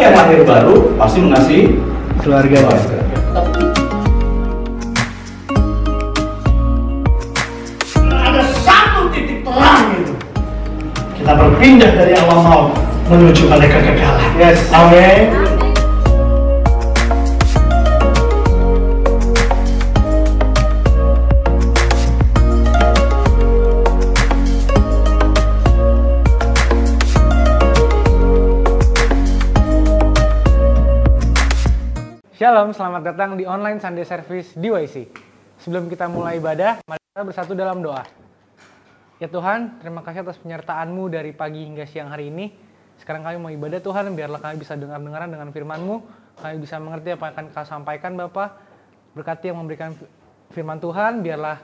yang lahir baru pasti mengasihi keluarga. Ada satu titik terang itu. Kita berpindah dari alam maut menuju pada kekekalan. Yes. Amin. Shalom, selamat datang di online Sunday Service DYC. Sebelum kita mulai ibadah, mari kita bersatu dalam doa. Ya Tuhan, terima kasih atas penyertaan-Mu dari pagi hingga siang hari ini. Sekarang kami mau ibadah Tuhan, biarlah kami bisa dengar-dengaran dengan firman-Mu. Kami bisa mengerti apa yang akan Kau sampaikan Bapa. Berkati yang memberikan firman Tuhan, biarlah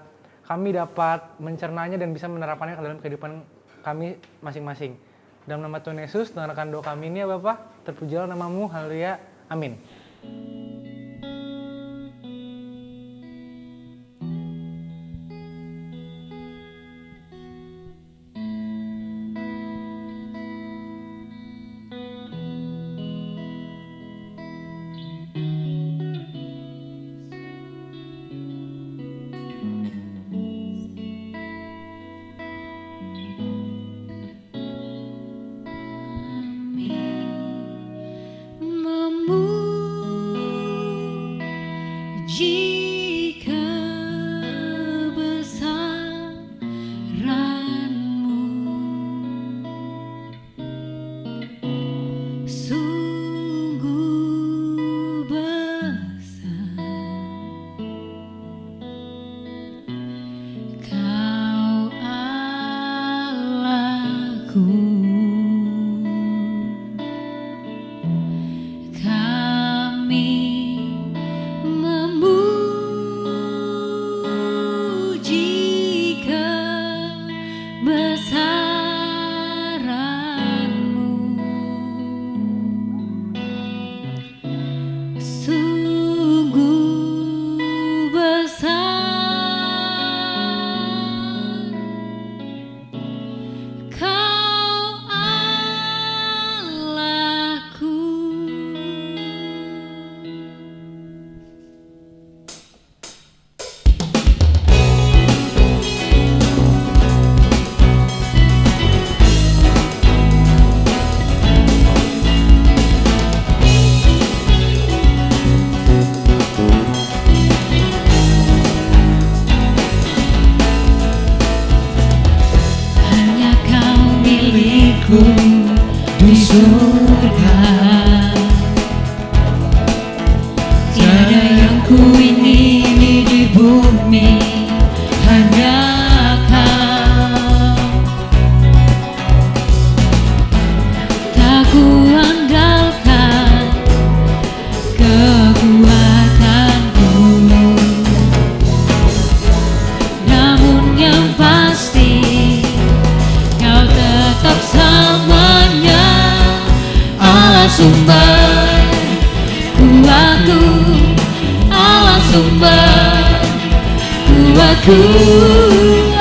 kami dapat mencernanya dan bisa menerapkannya ke dalam kehidupan kami masing-masing. Dalam nama Tuhan Yesus, dengarkan doa kami ini ya Bapa. Terpujilah nama-Mu, haleluya, amin. Di surga tiada yang ku ingini di bumi, hanya Kau. Tak ku andalkan kekuatanku, namun yang pasti Kau tetap selamanya Allah sumber kuatku, Allah sumber kuatku,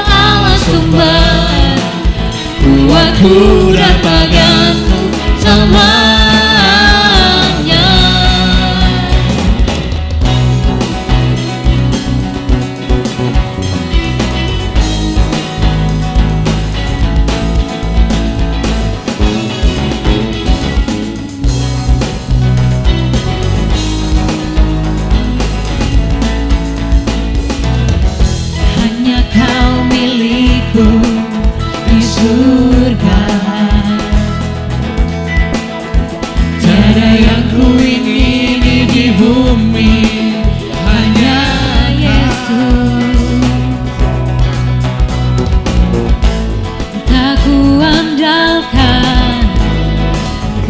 Allah sumber kuatku dan bagianku selamanya. Di surga tiada yang ku ingini di bumi, hanya Yesus. Tak ku andalkan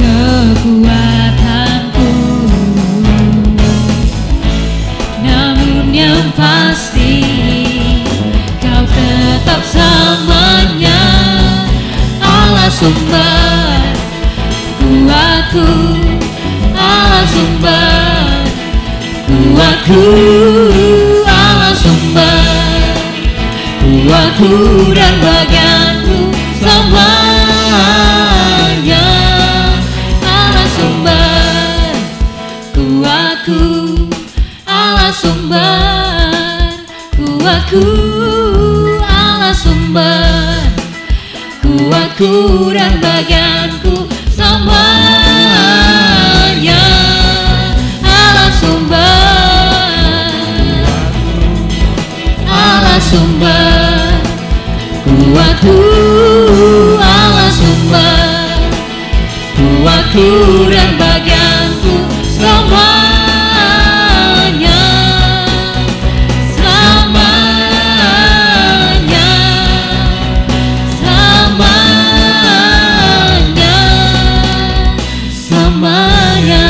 kekuatanku, namun yang pasti Kau tetap selamanya Allah sumber kuatku, Allah sumber kuatku, Allah sumber kuatku dan bagianku selamanya. Allah sumber kuatku dan bagianku semuanya. Allah sumber kuatku, Allah sumber kuatku dan bagianku semuanya, selamanya, selamanya, selamanya.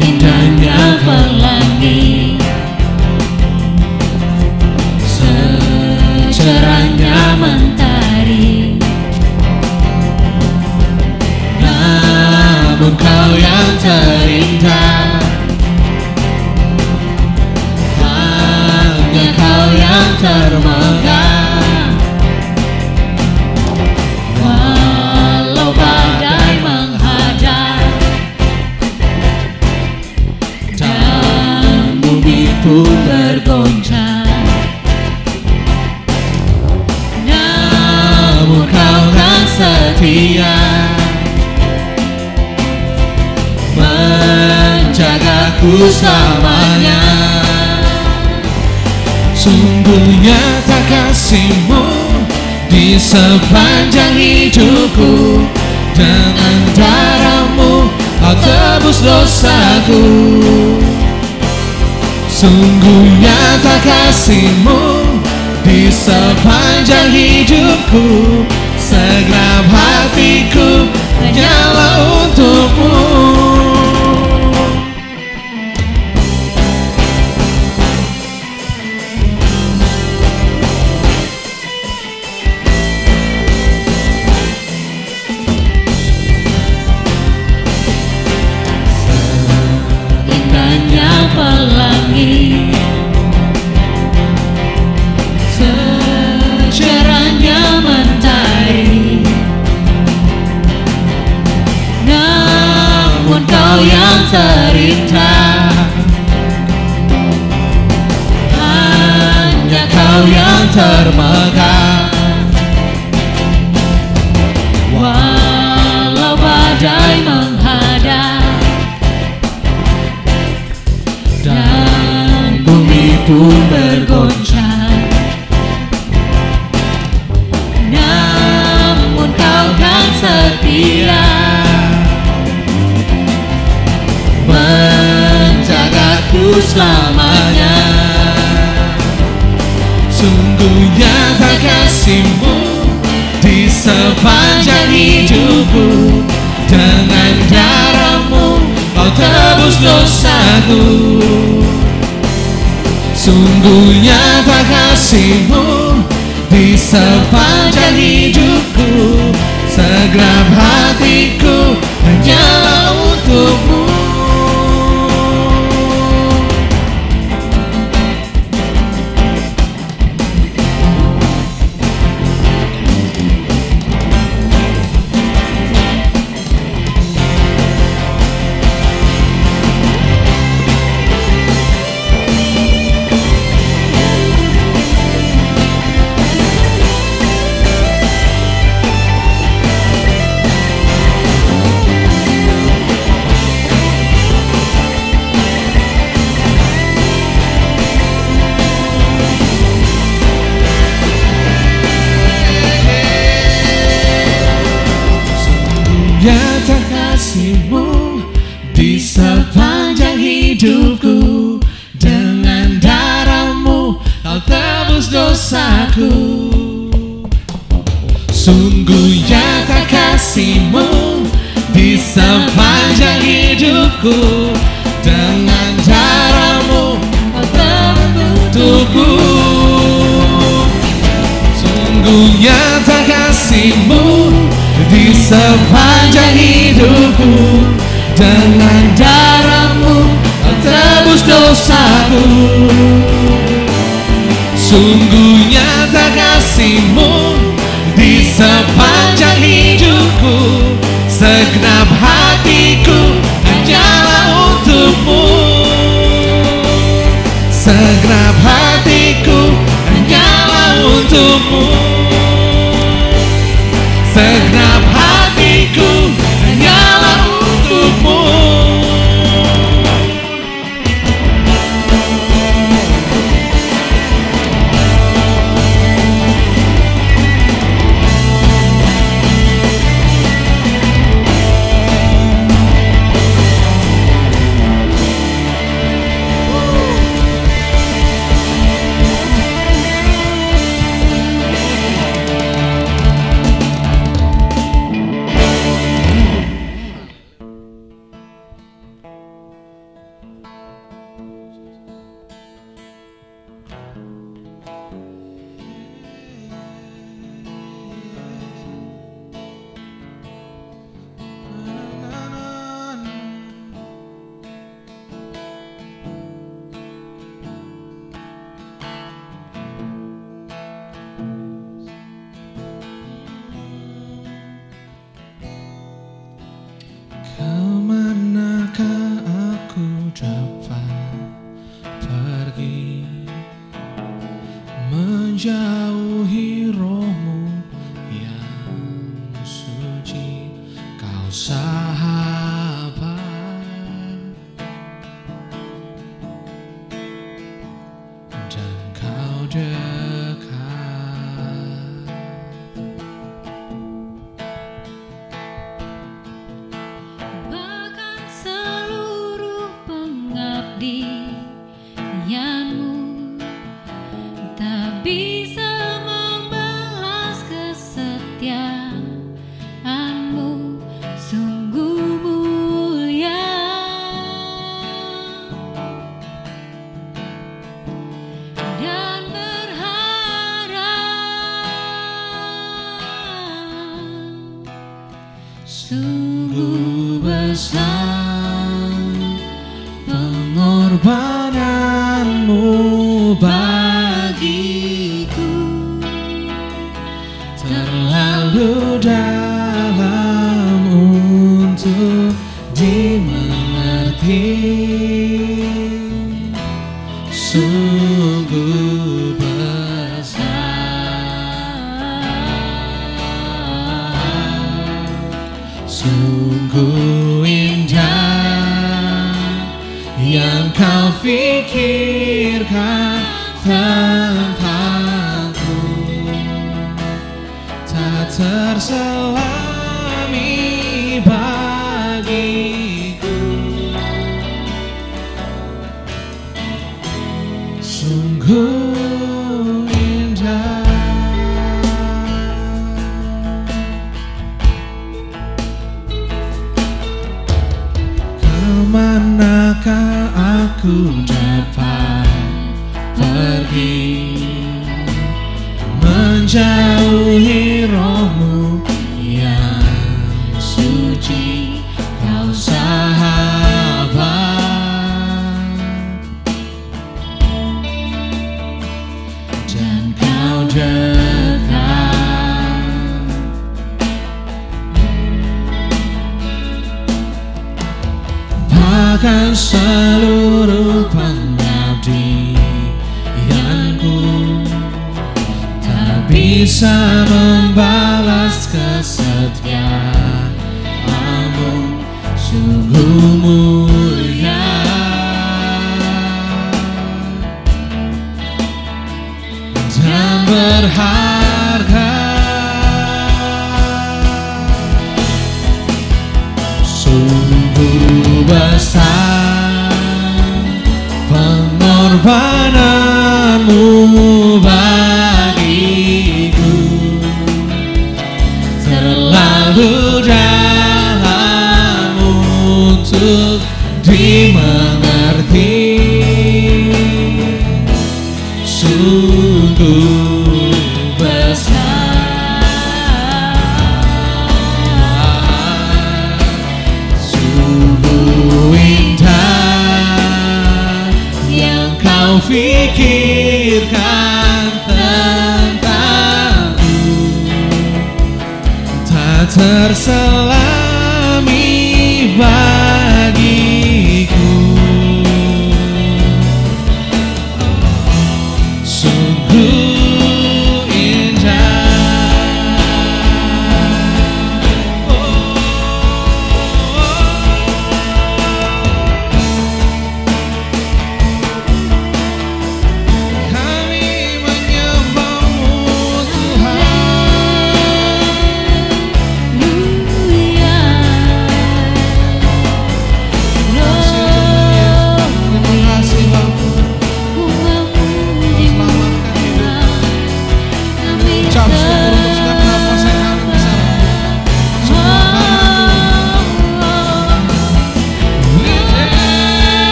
Seindahnya pelangi, secerahnya mentari, namun kau yang terindah, hanya kau yang termegah. Walau badai menghadap dan bumi pun bergoncang, namun kau kan setia menjagaku selamanya. Sungguh nyata kasih-Mu di sepanjang hidupku, dengan darah-Mu Kau tebus dosaku. Sungguh nyata kasih-Mu di sepanjang hidupku, segenap hatiku hanyalah untuk-Mu. Seindahnya pelangi, secerahnya mentari, namun kau yang terindah, hanya kau yang termegah. Walau badai menghadap dan bumi pun bergoncang, namun kau kan setia menjagaku selamanya. Sungguh nyata kasih-Mu di sepanjang hidupku, dengan darah-Mu Kau tebus dosaku. Sungguh nyata kasih-Mu di sepanjang hidupku, segenap hatiku hanyalah untuk-Mu. Nyata kasih-Mu di sepanjang hidupku, dengan darah-Mu Kau tebus dosaku. Sungguh nyata kasih-Mu di sepanjang hidupku, dengan darah-Mu Kau tebus untukku. Sungguh nyata kasih-Mu di sepanjang hidupku, dengan darahmu kau tebus dosaku. Sungguh nyata kasih-Mu di sepanjang hidupku, segenap hatiku hanyalah untuk-Mu. Segenap hatiku hanyalah untuk-Mu. Segenap hatiku hanyalah untuk-Mu. Kemanakah aku dapat pergi, menjauhi roh-Mu yang suci, Kau sahabat dan Kau dekat. Bahkan seluruh pengabdian-Mu tak bisa membalas kesetiaan-Mu, sungguh mulia. Dan berharap sungguh besar pengorbanan-Mu bagiku, terlalu dalam untuk dimengerti. Sungguh besar, sungguh indah yang Kau pikirkan tentangku, tak terselami bagiku. Sungguh indah. Kemanakah aku dapat pergi, menjauhi roh-Mu yang suci, Kau sahabat dan Kau dekat. Bahkan seluruh pengabdian-Ku tak bisa membalas kesetiaan-Mu, sungguh mulia. Dan berharga, sungguh besar pengorbanan-Mu bagiku, terlalu dalam untuk dimengerti. Sungguh besar, sungguh fikirkan tentangku, tak terselami bagiku. Sungguh indah, kami menyembahmu Tuhan. Terima kasih Bapa. Ucap syukur untuk setiap nafas yang kami bisa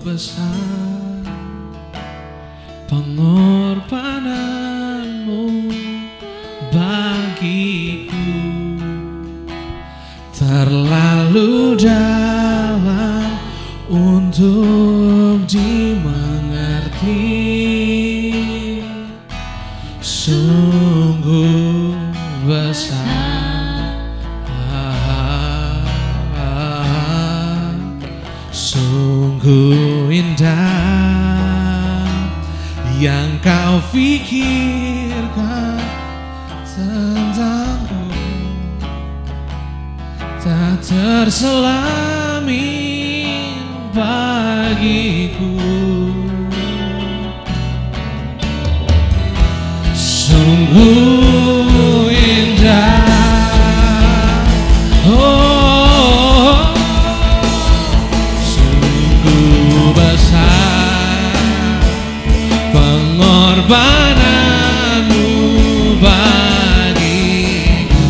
besar pengorbananmu bagiku, terlalu dalam untuk dimengerti, sungguh besar, sungguh indah yang kau pikirkan tentangku, tak terselami bagiku. Sungguh indah, oh, sungguh besar pengorbananmu bagiku,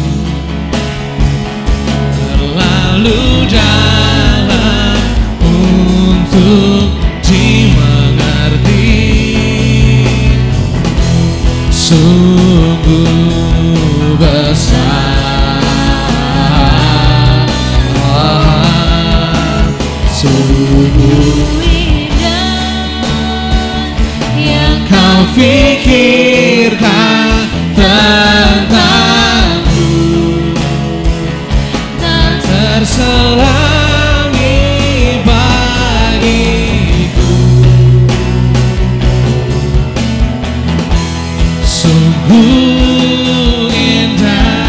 terlalu dalam untuk dimengerti, sungguh besar, sungguh yang kau pikirkan tentangku, tak terselami bagiku, sungguh indah.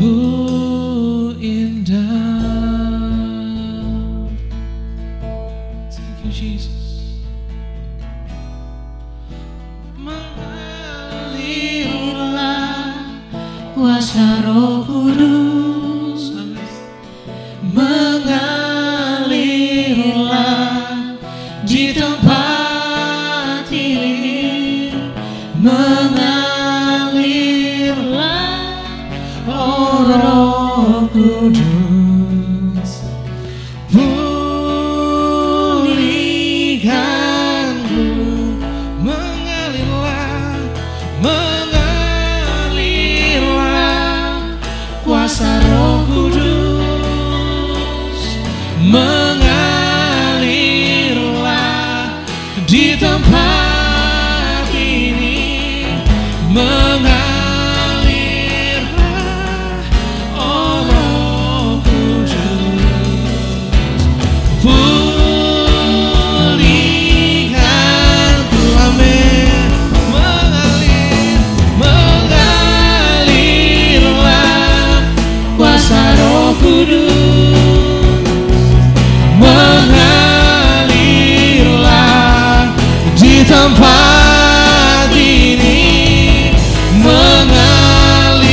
Sungguh indah. Thank you Jesus. Mengalirlah kuasa Roh Kudus, mengalirlah di tempat ini, mengalirlah oh Roh Kudus, pulihkanku, mengalirlah, mengalirlah kuasa Roh Kudus, mengalirlah di tempat ini, mengalirlah oh Roh Kudus, pulihkanku, amin, mengalirlah kuasa Roh Kudus, mengalirlah di tempat ini, mengalirlah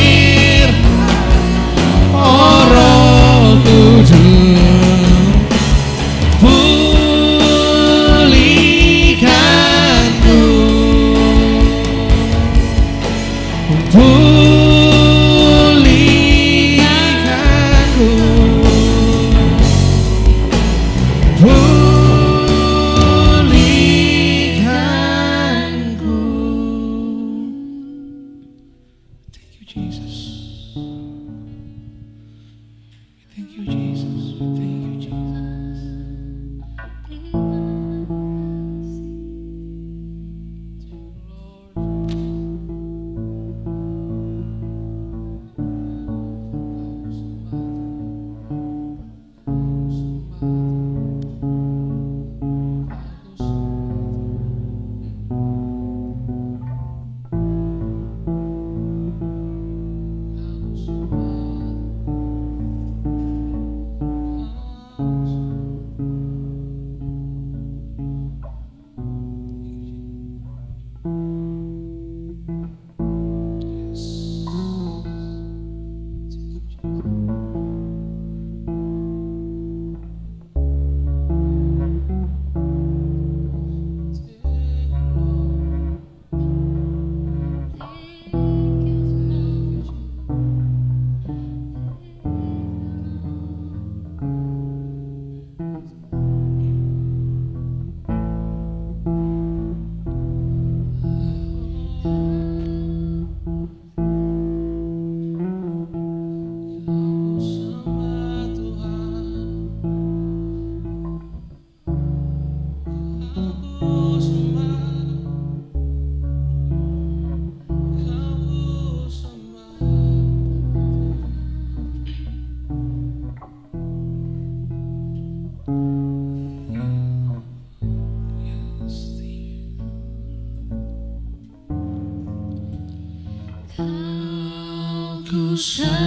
ku sembah,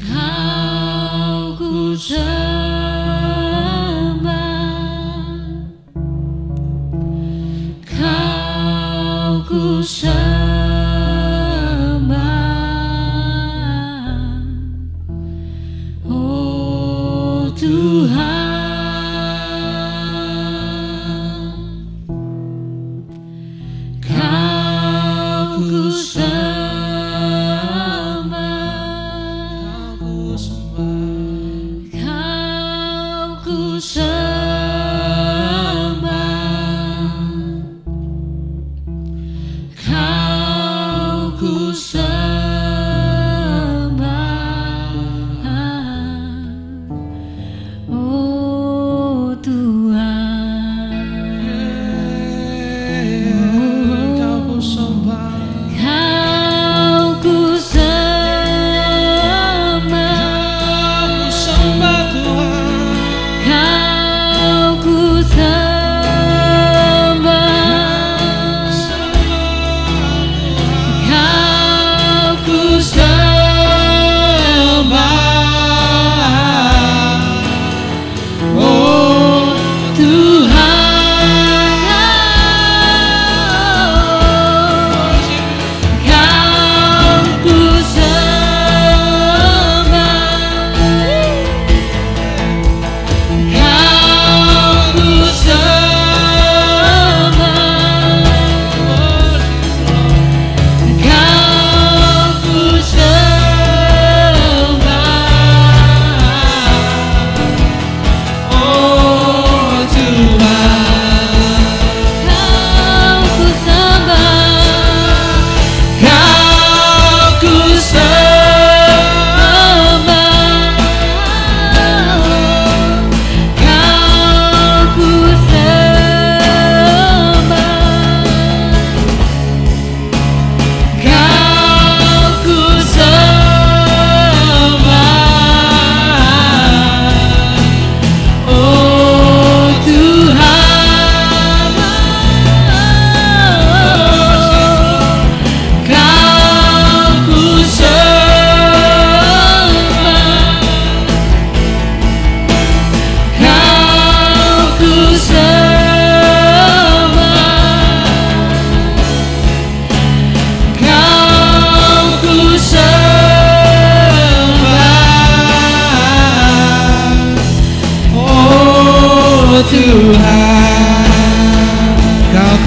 Kau ku sembah, Kau ku sembah, oh Tuhan.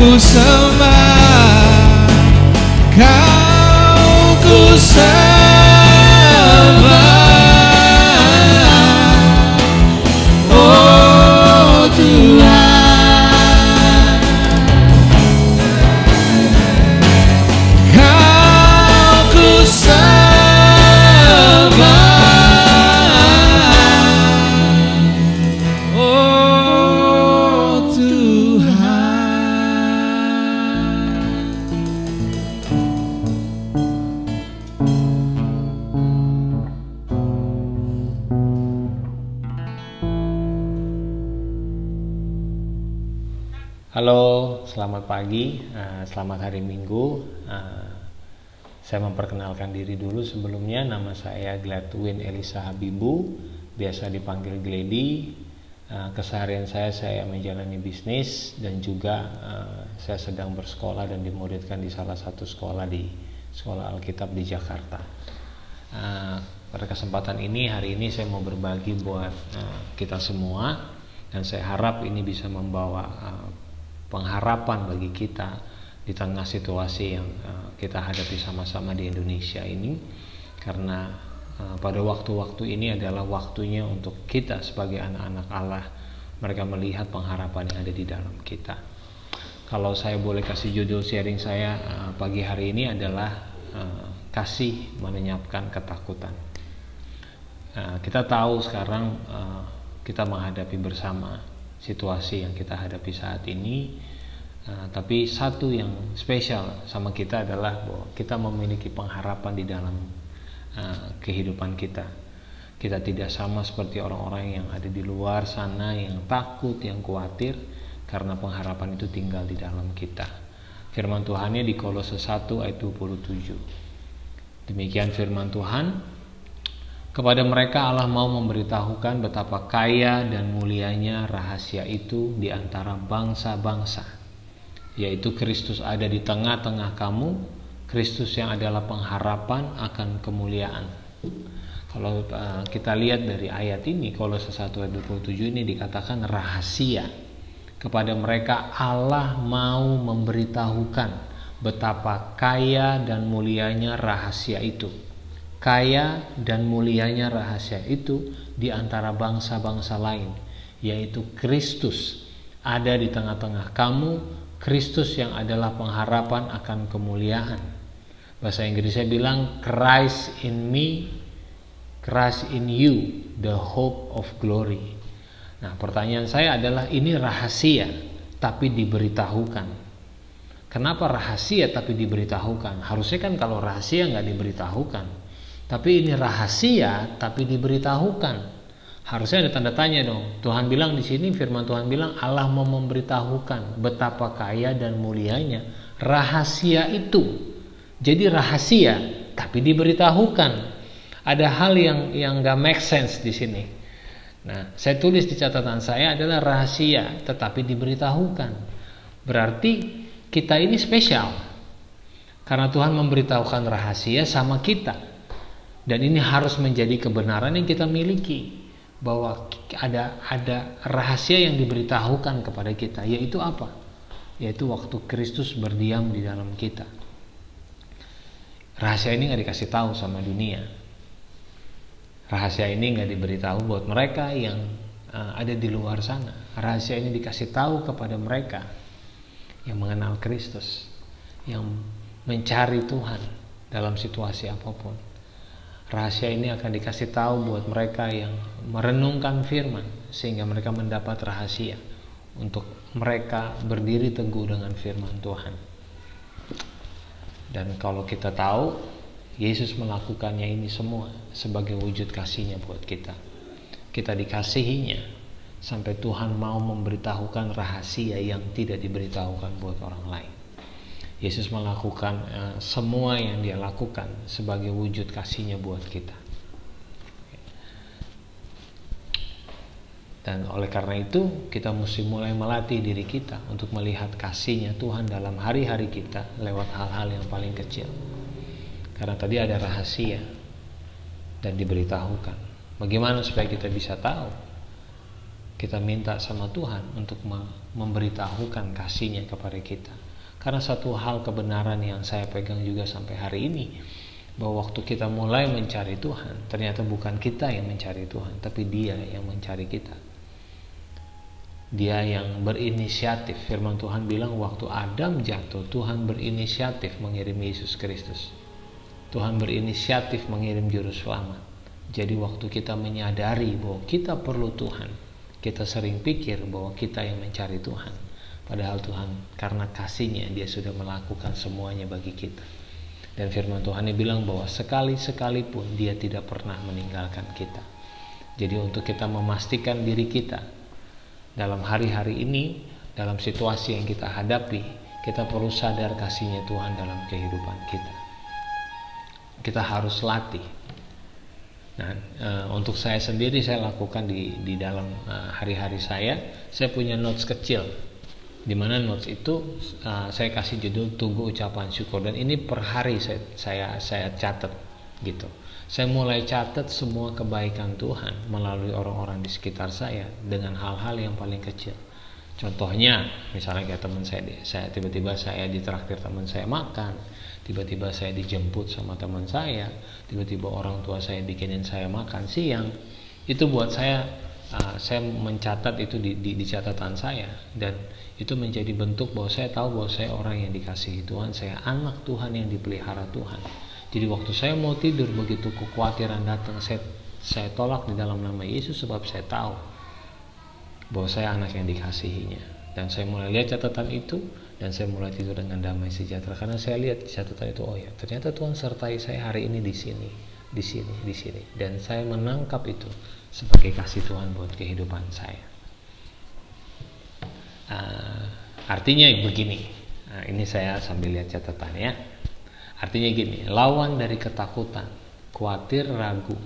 ku sembah, Kau ku sembah, oh Tuhan. Kau ku sembah, oh Tuhan. Halo, selamat pagi, selamat hari Minggu. Saya memperkenalkan diri dulu sebelumnya. Nama saya Gladwin Elisa Habibu, biasa dipanggil Glady. Keseharian saya menjalani bisnis dan juga saya sedang bersekolah dan dimuridkan di salah satu sekolah di Sekolah Alkitab di Jakarta. Pada kesempatan ini, hari ini saya mau berbagi buat kita semua, dan saya harap ini bisa membawa pengharapan bagi kita di tengah situasi yang kita hadapi sama-sama di Indonesia ini, karena pada waktu-waktu ini adalah waktunya untuk kita sebagai anak-anak Allah, mereka melihat pengharapan yang ada di dalam kita. Kalau saya boleh kasih judul sharing saya pagi hari ini adalah kasih melenyapkan ketakutan. Kita tahu sekarang kita menghadapi bersama situasi yang kita hadapi saat ini, tapi satu yang spesial sama kita adalah bahwa kita memiliki pengharapan di dalam kehidupan kita. Kita tidak sama seperti orang-orang yang ada di luar sana yang takut, yang khawatir, karena pengharapan itu tinggal di dalam kita. Firman Tuhannya di Kolose 1 ayat 27. Demikian firman Tuhan. Kepada mereka Allah mau memberitahukan betapa kaya dan mulianya rahasia itu di antara bangsa-bangsa, yaitu Kristus ada di tengah-tengah kamu, Kristus yang adalah pengharapan akan kemuliaan. Kalau kita lihat dari ayat ini, Kolose 1 ayat 27 ini dikatakan rahasia. Kepada mereka Allah mau memberitahukan betapa kaya dan mulianya rahasia itu. Kaya dan mulianya rahasia itu di antara bangsa-bangsa lain, yaitu Kristus ada di tengah-tengah kamu, Kristus yang adalah pengharapan akan kemuliaan. Bahasa Inggrisnya bilang Christ in me, Christ in you, the hope of glory. Nah, pertanyaan saya adalah ini rahasia tapi diberitahukan. Kenapa rahasia tapi diberitahukan? Harusnya kan kalau rahasia nggak diberitahukan. Tapi ini rahasia tapi diberitahukan. Harusnya ada tanda tanya dong. Tuhan bilang di sini, firman Tuhan bilang Allah mau memberitahukan betapa kaya dan mulianya rahasia itu. Jadi rahasia tapi diberitahukan. Ada hal yang nggak make sense di sini. Nah, saya tulis di catatan saya adalah rahasia tetapi diberitahukan. Berarti kita ini spesial. Karena Tuhan memberitahukan rahasia sama kita. Dan ini harus menjadi kebenaran yang kita miliki. Bahwa ada rahasia yang diberitahukan kepada kita. Yaitu apa? Yaitu waktu Kristus berdiam di dalam kita. Rahasia ini gak dikasih tahu sama dunia. Rahasia ini nggak diberitahu buat mereka yang ada di luar sana. Rahasia ini dikasih tahu kepada mereka yang mengenal Kristus, yang mencari Tuhan dalam situasi apapun. Rahasia ini akan dikasih tahu buat mereka yang merenungkan firman, sehingga mereka mendapat rahasia untuk mereka berdiri teguh dengan firman Tuhan. Dan kalau kita tahu Yesus melakukannya ini semua sebagai wujud kasih-Nya buat kita. Kita dikasihinya sampai Tuhan mau memberitahukan rahasia yang tidak diberitahukan buat orang lain. Yesus melakukan semua yang Dia lakukan sebagai wujud kasih-Nya buat kita. Dan oleh karena itu kita mesti mulai melatih diri kita untuk melihat kasih-Nya Tuhan dalam hari-hari kita lewat hal-hal yang paling kecil. Karena tadi ada rahasia dan diberitahukan. Bagaimana supaya kita bisa tahu? Kita minta sama Tuhan untuk memberitahukan kasih-Nya kepada kita. Karena satu hal kebenaran yang saya pegang juga sampai hari ini, bahwa waktu kita mulai mencari Tuhan, ternyata bukan kita yang mencari Tuhan, tapi Dia yang mencari kita. Dia yang berinisiatif. Firman Tuhan bilang waktu Adam jatuh, Tuhan berinisiatif mengirim Yesus Kristus. Tuhan berinisiatif mengirim juru selamat. Jadi waktu kita menyadari bahwa kita perlu Tuhan, kita sering pikir bahwa kita yang mencari Tuhan. Padahal Tuhan karena kasih-Nya Dia sudah melakukan semuanya bagi kita. Dan firman Tuhan bilang bahwa sekali-sekali pun Dia tidak pernah meninggalkan kita. Jadi untuk kita memastikan diri kita dalam hari-hari ini, dalam situasi yang kita hadapi, kita perlu sadar kasih-Nya Tuhan dalam kehidupan kita. Kita harus latih. Nah, untuk saya sendiri saya lakukan di dalam hari-hari saya punya notes kecil, di mana notes itu saya kasih judul Tunggu Ucapan Syukur, dan ini per hari saya catat gitu. Saya mulai catat semua kebaikan Tuhan melalui orang-orang di sekitar saya dengan hal-hal yang paling kecil. Contohnya, misalnya kayak teman saya tiba-tiba saya ditraktir teman saya makan, tiba-tiba saya dijemput sama teman saya, tiba-tiba orang tua saya bikinin saya makan siang. Itu buat saya mencatat itu di catatan saya, dan itu menjadi bentuk bahwa saya tahu bahwa saya orang yang dikasihi Tuhan, saya anak Tuhan yang dipelihara Tuhan. Jadi waktu saya mau tidur, begitu kekhawatiran datang, saya tolak di dalam nama Yesus, sebab saya tahu bahwa saya anak yang dikasihinya. Dan saya mulai lihat catatan itu, dan saya mulai tidur dengan damai sejahtera, karena saya lihat di catatan itu, oh ya, ternyata Tuhan sertai saya hari ini di sini, di sini, dan saya menangkap itu sebagai kasih Tuhan buat kehidupan saya. Artinya begini, Nah, ini saya sambil lihat catatan ya. Artinya gini, lawan dari ketakutan, khawatir, ragu,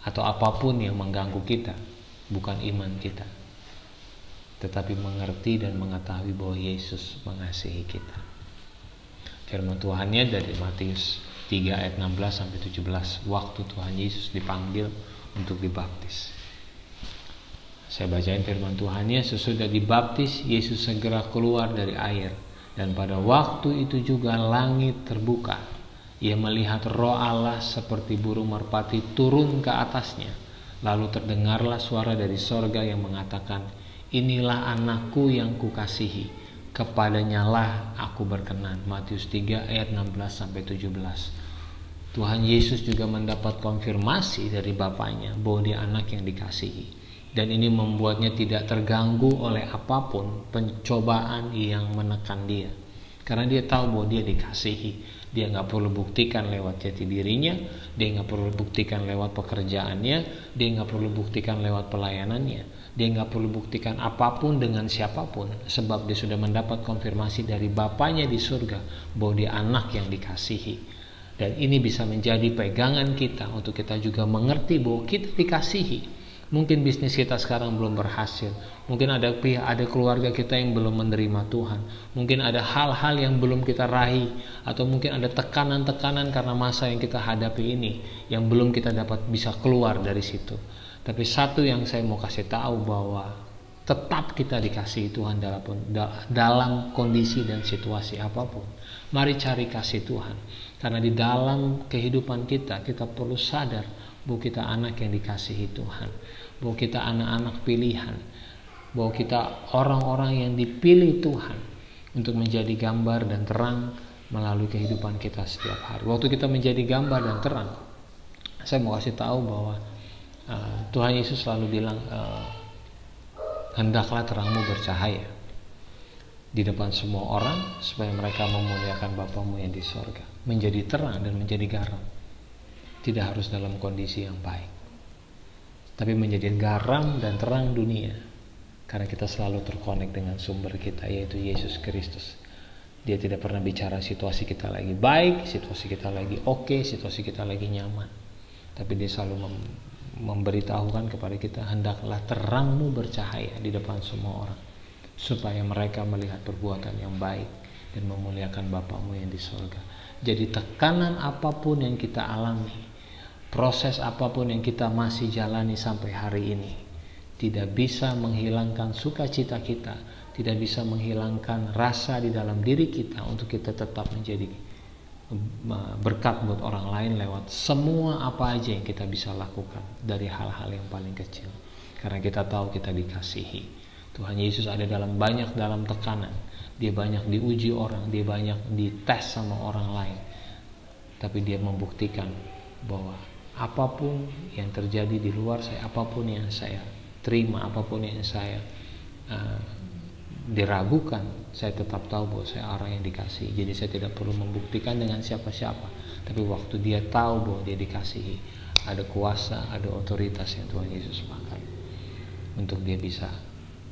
atau apapun yang mengganggu kita, bukan iman kita, tetapi mengerti dan mengetahui bahwa Yesus mengasihi kita. Firman Tuhannya dari Matius 3 ayat 16 sampai 17, waktu Tuhan Yesus dipanggil untuk dibaptis. Saya bacain firman Tuhannya, sesudah dibaptis, Yesus segera keluar dari air. Dan pada waktu itu juga langit terbuka. Ia melihat Roh Allah seperti burung merpati turun ke atasnya. Lalu terdengarlah suara dari sorga yang mengatakan, inilah anakku yang kukasihi, kepadanya lah aku berkenan. Matius 3 ayat 16 sampai 17. Tuhan Yesus juga mendapat konfirmasi dari Bapaknya bahwa dia anak yang dikasihi. Dan ini membuatnya tidak terganggu oleh apapun pencobaan yang menekan dia. Karena dia tahu bahwa dia dikasihi. Dia nggak perlu buktikan lewat jati dirinya. Dia nggak perlu buktikan lewat pekerjaannya. Dia nggak perlu buktikan lewat pelayanannya. Dia nggak perlu buktikan apapun dengan siapapun. Sebab dia sudah mendapat konfirmasi dari Bapaknya di surga bahwa dia anak yang dikasihi. Dan ini bisa menjadi pegangan kita untuk kita juga mengerti bahwa kita dikasihi. Mungkin bisnis kita sekarang belum berhasil. Mungkin ada keluarga kita yang belum menerima Tuhan. Mungkin ada hal-hal yang belum kita raih. Atau mungkin ada tekanan-tekanan karena masa yang kita hadapi ini yang belum kita dapat bisa keluar dari situ. Tapi satu yang saya mau kasih tahu bahwa tetap kita dikasihi Tuhan dalam kondisi dan situasi apapun. Mari cari kasih Tuhan. Karena di dalam kehidupan kita perlu sadar bahwa kita anak yang dikasihi Tuhan, bahwa kita anak-anak pilihan, bahwa kita orang-orang yang dipilih Tuhan untuk menjadi gambar dan terang melalui kehidupan kita setiap hari. Waktu kita menjadi gambar dan terang, saya mau kasih tahu bahwa Tuhan Yesus selalu bilang, hendaklah terangmu bercahaya di depan semua orang supaya mereka memuliakan Bapamu yang di sorga. Menjadi terang dan menjadi garam tidak harus dalam kondisi yang baik, tapi menjadi garam dan terang dunia karena kita selalu terkonek dengan sumber kita, yaitu Yesus Kristus. Dia tidak pernah bicara situasi kita lagi baik, situasi kita lagi oke, situasi kita lagi nyaman, tapi dia selalu memberitahukan kepada kita, hendaklah terangmu bercahaya di depan semua orang supaya mereka melihat perbuatan yang baik dan memuliakan Bapamu yang di sorga. Jadi tekanan apapun yang kita alami, proses apapun yang kita masih jalani sampai hari ini, tidak bisa menghilangkan sukacita kita, tidak bisa menghilangkan rasa di dalam diri kita untuk kita tetap menjadi berkat buat orang lain lewat semua apa aja yang kita bisa lakukan, dari hal-hal yang paling kecil. Karena kita tahu kita dikasihi. Tuhan Yesus ada dalam tekanan. Dia banyak diuji orang, dia banyak dites sama orang lain. Tapi dia membuktikan bahwa apapun yang terjadi di luar saya, apapun yang saya terima, apapun yang saya diragukan, saya tetap tahu bahwa saya orang yang dikasihi. Jadi saya tidak perlu membuktikan dengan siapa-siapa. Tapi waktu dia tahu bahwa dia dikasihi, ada kuasa, ada otoritas yang Tuhan Yesus pakai untuk dia bisa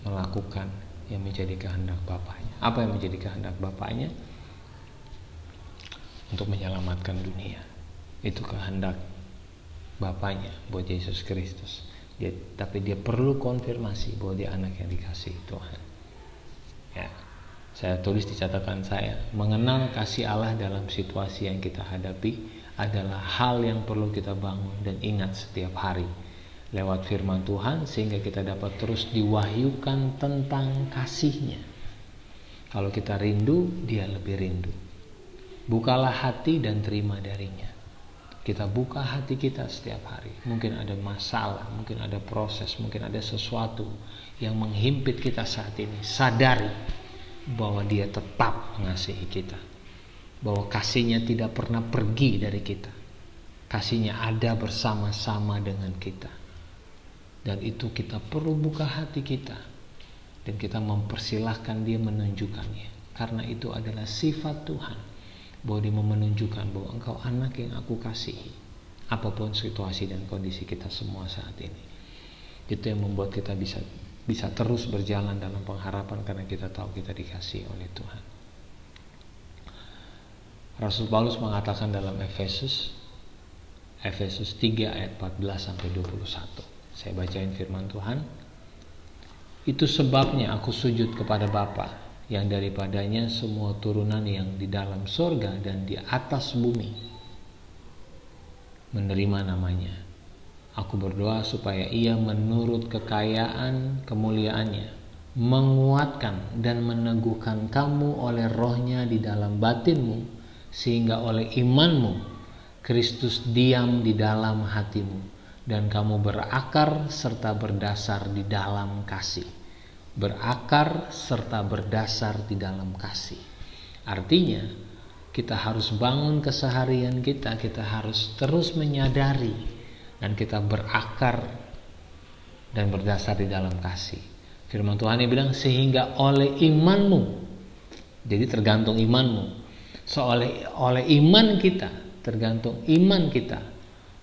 melakukan yang menjadi kehendak Bapaknya. Apa yang menjadi kehendak Bapaknya? Untuk menyelamatkan dunia. Itu kehendak Bapaknya buat Yesus Kristus. Tapi dia perlu konfirmasi bahwa dia anak yang dikasihi Tuhan. Ya, saya tulis di catatan saya, mengenal kasih Allah dalam situasi yang kita hadapi adalah hal yang perlu kita bangun dan ingat setiap hari lewat firman Tuhan, sehingga kita dapat terus diwahyukan tentang kasih-Nya. Kalau kita rindu, dia lebih rindu. Bukalah hati dan terima darinya. Kita buka hati kita setiap hari. Mungkin ada masalah, mungkin ada proses, mungkin ada sesuatu yang menghimpit kita saat ini. Sadari bahwa dia tetap mengasihi kita, bahwa kasih-Nya tidak pernah pergi dari kita. Kasih-Nya ada bersama-sama dengan kita. Dan itu kita perlu buka hati kita, dan kita mempersilahkan dia menunjukkannya. Karena itu adalah sifat Tuhan, bahwa dia mau menunjukkan bahwa engkau anak yang aku kasihi, apapun situasi dan kondisi kita semua saat ini. Itu yang membuat kita bisa terus berjalan dalam pengharapan, karena kita tahu kita dikasihi oleh Tuhan. Rasul Paulus mengatakan dalam Efesus 3 ayat 14 sampai 21. Saya bacain firman Tuhan. Itu sebabnya aku sujud kepada Bapa, yang daripadanya semua turunan yang di dalam sorga dan di atas bumi menerima namanya. Aku berdoa supaya ia menurut kekayaan kemuliaannya menguatkan dan meneguhkan kamu oleh rohnya di dalam batinmu, sehingga oleh imanmu Kristus diam di dalam hatimu dan kamu berakar serta berdasar di dalam kasih. Berakar serta berdasar di dalam kasih. Artinya kita harus bangun keseharian kita harus terus menyadari dan kita berakar dan berdasar di dalam kasih. Firman Tuhan yang bilang sehingga oleh imanmu. Jadi tergantung imanmu. Oleh iman kita, tergantung iman kita.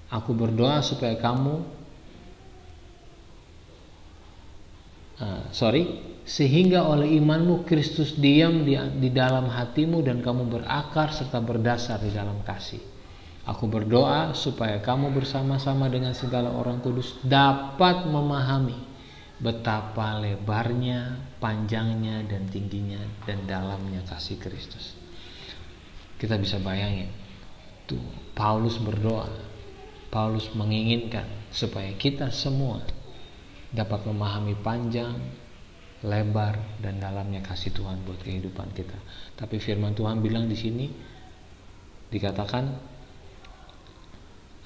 Aku berdoa supaya kamu sehingga oleh imanmu Kristus diam di dalam hatimu dan kamu berakar serta berdasar di dalam kasih. Aku berdoa supaya kamu bersama-sama dengan segala orang kudus dapat memahami betapa lebarnya, panjangnya, dan tingginya dan dalamnya kasih Kristus. Kita bisa bayangin tuh, Paulus berdoa, Paulus menginginkan supaya kita semua dapat memahami panjang, lebar, dan dalamnya kasih Tuhan buat kehidupan kita. Tapi firman Tuhan bilang di sini dikatakan,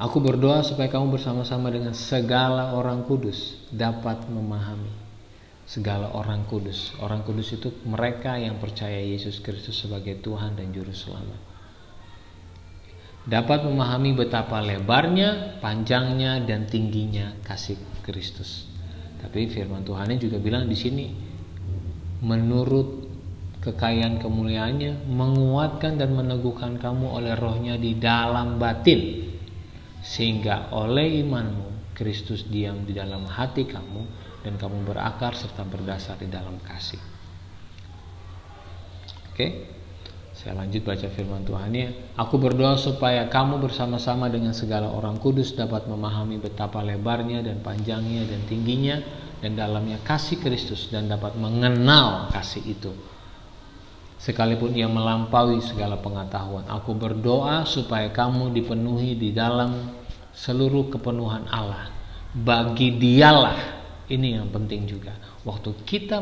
aku berdoa supaya kamu bersama-sama dengan segala orang kudus dapat memahami. Segala orang kudus. Orang kudus itu mereka yang percaya Yesus Kristus sebagai Tuhan dan Juru Selamat. Dapat memahami betapa lebarnya, panjangnya, dan tingginya kasih Kristus. Tapi firman Tuhan juga bilang di sini, menurut kekayaan kemuliaannya, menguatkan dan meneguhkan kamu oleh rohnya di dalam batin, sehingga oleh imanmu Kristus diam di dalam hati kamu dan kamu berakar serta berdasar di dalam kasih. Oke, saya lanjut baca firman Tuhannya. Aku berdoa supaya kamu bersama-sama dengan segala orang kudus dapat memahami betapa lebarnya dan panjangnya dan tingginya dan dalamnya kasih Kristus dan dapat mengenal kasih itu, sekalipun ia melampaui segala pengetahuan. Aku berdoa supaya kamu dipenuhi di dalam seluruh kepenuhan Allah. Bagi Dialah, ini yang penting juga. Waktu kita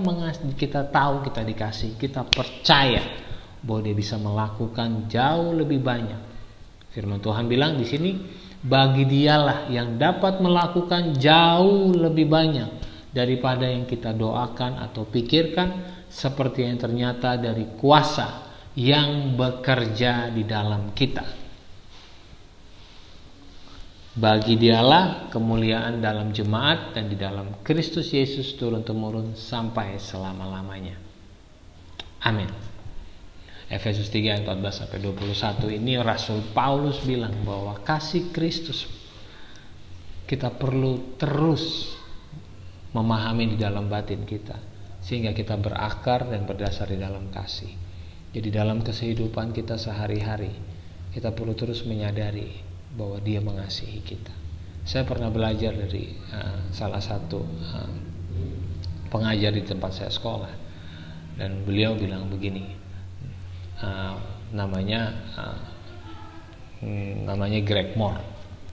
tahu kita dikasih, kita percaya bahwa Dia bisa melakukan jauh lebih banyak. Firman Tuhan bilang di sini, bagi Dialah yang dapat melakukan jauh lebih banyak daripada yang kita doakan atau pikirkan, seperti yang ternyata dari kuasa yang bekerja di dalam kita. Bagi Dialah kemuliaan dalam jemaat dan di dalam Kristus Yesus turun-temurun sampai selama-lamanya. Amin. Efesus 3 ayat 14 sampai 21 ini Rasul Paulus bilang bahwa kasih Kristus kita perlu terus memahami di dalam batin kita, sehingga kita berakar dan berdasar di dalam kasih. Jadi dalam kehidupan kita sehari-hari, kita perlu terus menyadari bahwa Dia mengasihi kita. Saya pernah belajar dari salah satu pengajar di tempat saya sekolah, dan beliau bilang begini, namanya Greg Moore.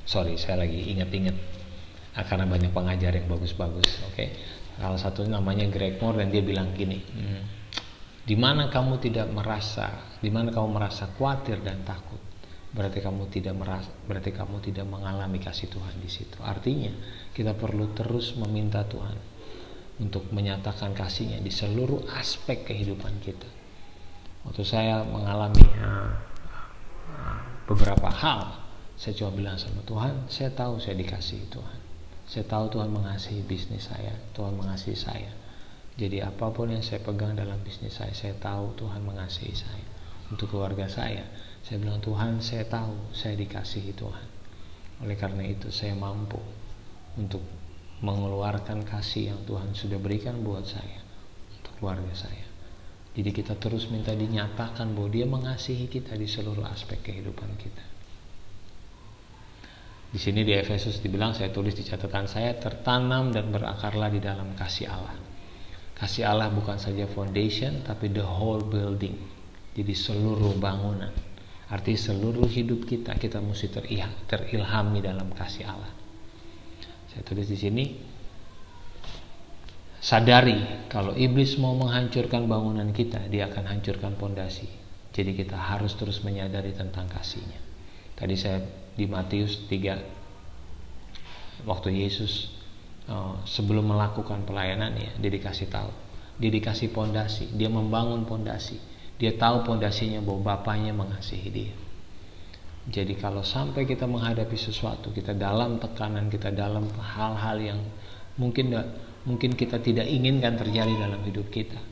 Sorry, saya lagi ingat-ingat karena banyak pengajar yang bagus-bagus. Oke. Salah satu namanya Greg Moore, dan dia bilang gini, di mana kamu merasa khawatir dan takut, berarti kamu tidak mengalami kasih Tuhan di situ. Artinya kita perlu terus meminta Tuhan untuk menyatakan kasih-Nya di seluruh aspek kehidupan kita. Waktu saya mengalami beberapa hal, saya coba bilang sama Tuhan, saya tahu saya dikasihi Tuhan. Saya tahu Tuhan mengasihi bisnis saya, Tuhan mengasihi saya. Jadi apapun yang saya pegang dalam bisnis saya tahu Tuhan mengasihi saya. Untuk keluarga saya bilang, Tuhan, saya tahu saya dikasihi Tuhan. Oleh karena itu saya mampu untuk mengeluarkan kasih yang Tuhan sudah berikan buat saya untuk keluarga saya. Jadi kita terus minta dinyatakan bahwa Dia mengasihi kita di seluruh aspek kehidupan kita. Di sini di Efesus dibilang, saya tulis di catatan saya, tertanam dan berakarlah di dalam kasih Allah. Kasih Allah bukan saja foundation, tapi the whole building. Jadi seluruh bangunan. Artinya seluruh hidup kita mesti terilhami dalam kasih Allah. Saya tulis di sini, sadari kalau iblis mau menghancurkan bangunan kita, dia akan hancurkan pondasi. Jadi kita harus terus menyadari tentang kasih-Nya. Tadi saya di Matius 3, waktu Yesus sebelum melakukan pelayanannya, dia dikasih tahu, dia dikasih pondasi, dia membangun pondasi. Dia tahu pondasinya bahwa Bapaknya mengasihi dia. Jadi kalau sampai kita menghadapi sesuatu, kita dalam tekanan, kita dalam hal-hal yang mungkin kita tidak inginkan terjadi dalam hidup kita,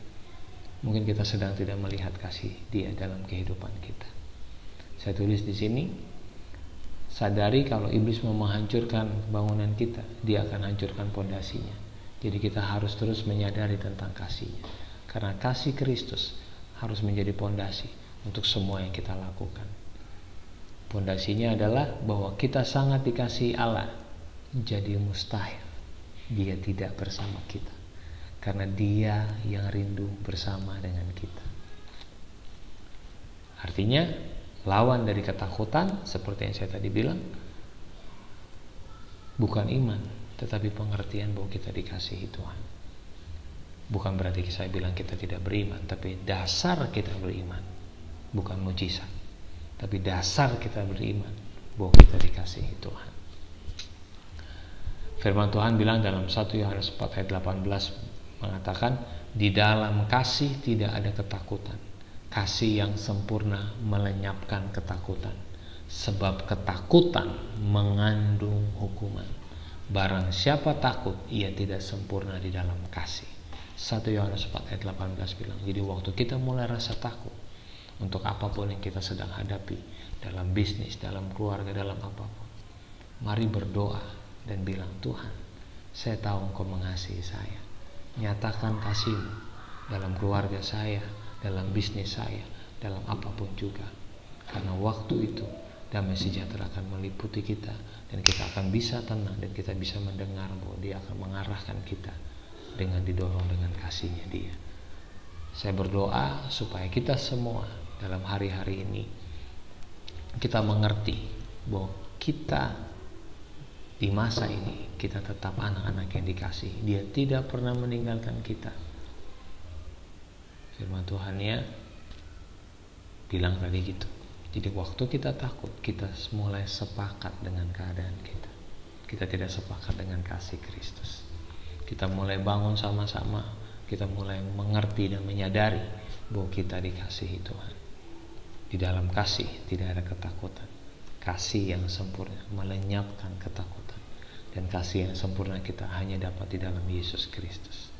mungkin kita sedang tidak melihat kasih Dia dalam kehidupan kita. Saya tulis di sini, sadari kalau iblis mau menghancurkan bangunan kita, dia akan hancurkan pondasinya. Jadi kita harus terus menyadari tentang kasih-Nya, karena kasih Kristus harus menjadi pondasi untuk semua yang kita lakukan. Pondasinya adalah bahwa kita sangat dikasihi Allah, jadi mustahil Dia tidak bersama kita, karena Dia yang rindu bersama dengan kita. Artinya lawan dari ketakutan, seperti yang saya tadi bilang, bukan iman, tetapi pengertian bahwa kita dikasihi Tuhan. Bukan berarti saya bilang kita tidak beriman, tapi dasar kita beriman, bukan mujizat, tapi dasar kita beriman bahwa kita dikasihi Tuhan. Firman Tuhan bilang dalam 1 Yohanes 4 ayat 18 mengatakan, di dalam kasih tidak ada ketakutan. Kasih yang sempurna melenyapkan ketakutan, sebab ketakutan mengandung hukuman. Barang siapa takut, ia tidak sempurna di dalam kasih. 1 Yohanes 4 ayat 18 bilang, jadi waktu kita mulai rasa takut untuk apapun yang kita sedang hadapi, dalam bisnis, dalam keluarga, dalam apapun, mari berdoa dan bilang, Tuhan, saya tahu Engkau mengasihi saya. Nyatakan kasih-Mu dalam keluarga saya, dalam bisnis saya, dalam apapun juga. Karena waktu itu damai sejahtera akan meliputi kita, dan kita akan bisa tenang, dan kita bisa mendengar bahwa Dia akan mengarahkan kita dengan didorong dengan kasih-Nya Dia. Saya berdoa supaya kita semua dalam hari-hari ini kita mengerti bahwa kita di masa ini kita tetap anak-anak yang dikasihi. Dia tidak pernah meninggalkan kita. Firman Tuhan-Nya bilang tadi gitu. Jadi waktu kita takut, kita mulai sepakat dengan keadaan kita. Kita tidak sepakat dengan kasih Kristus. Kita mulai bangun sama-sama, kita mulai mengerti dan menyadari bahwa kita dikasihi Tuhan. Di dalam kasih tidak ada ketakutan. Kasih yang sempurna melenyapkan ketakutan. Dan kasih yang sempurna kita hanya dapat di dalam Yesus Kristus.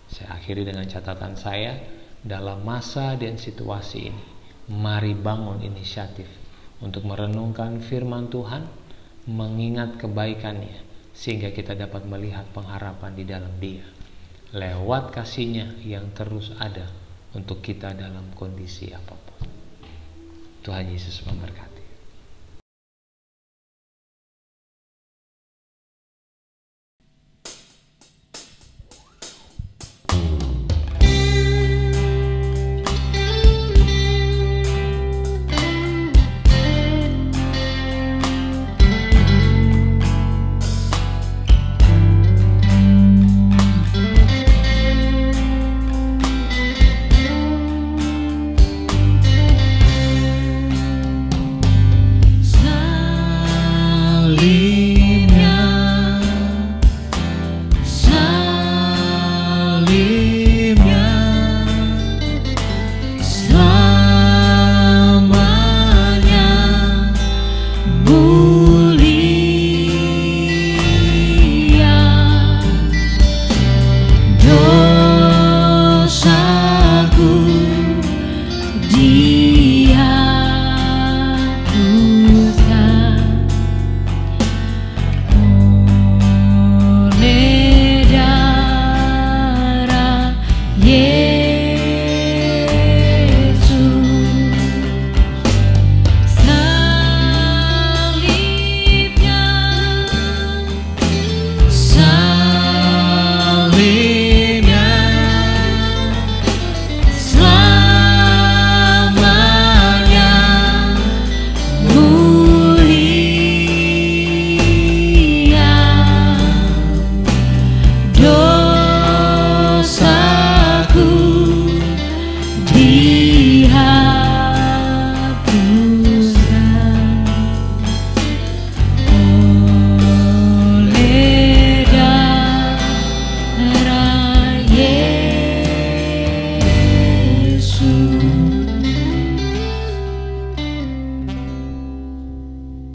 Saya akhiri dengan catatan saya, dalam masa dan situasi ini, mari bangun inisiatif untuk merenungkan firman Tuhan, mengingat kebaikan-Nya, sehingga kita dapat melihat pengharapan di dalam Dia, lewat kasih-Nya yang terus ada untuk kita dalam kondisi apapun. Tuhan Yesus memberkati.